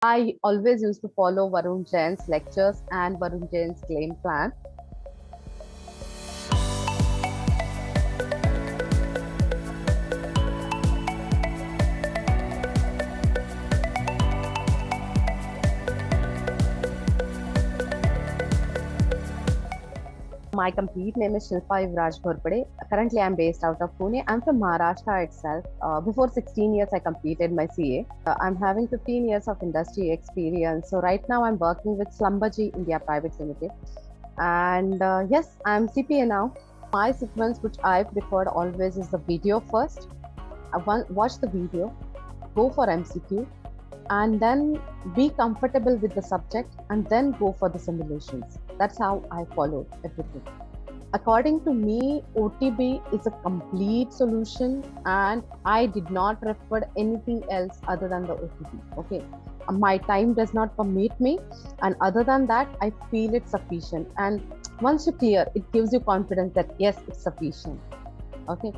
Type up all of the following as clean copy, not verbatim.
I always used to follow Varun Jain's lectures and Varun Jain's game plan. My complete name is Shilpa Ghorpade. Currently, I'm based out of Pune. I'm from Maharashtra itself. Before 16 years, I completed my CA. I'm having 15 years of industry experience. So right now, I'm working with Schlumberger India Private Limited. And yes, I'm CPA now. My sequence, which I preferred always, is the video first. Watch the video, go for MCQ, and then be comfortable with the subject, and then go for the simulations. That's how I followed everything. According to me, OTB is a complete solution, and I did not refer anything else other than the OTB. Okay, my time does not permit me, and other than that, I feel it's sufficient. And once you clear, it gives you confidence that yes, it's sufficient. Okay,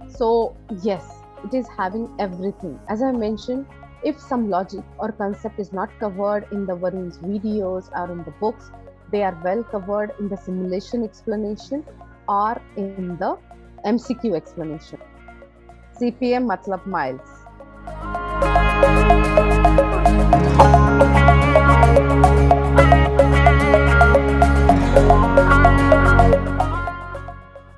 so yes, it is having everything. As I mentioned, if some logic or concept is not covered in the Varun's videos or in the books, they are well covered in the simulation explanation or in the MCQ explanation. CPM matlab miles.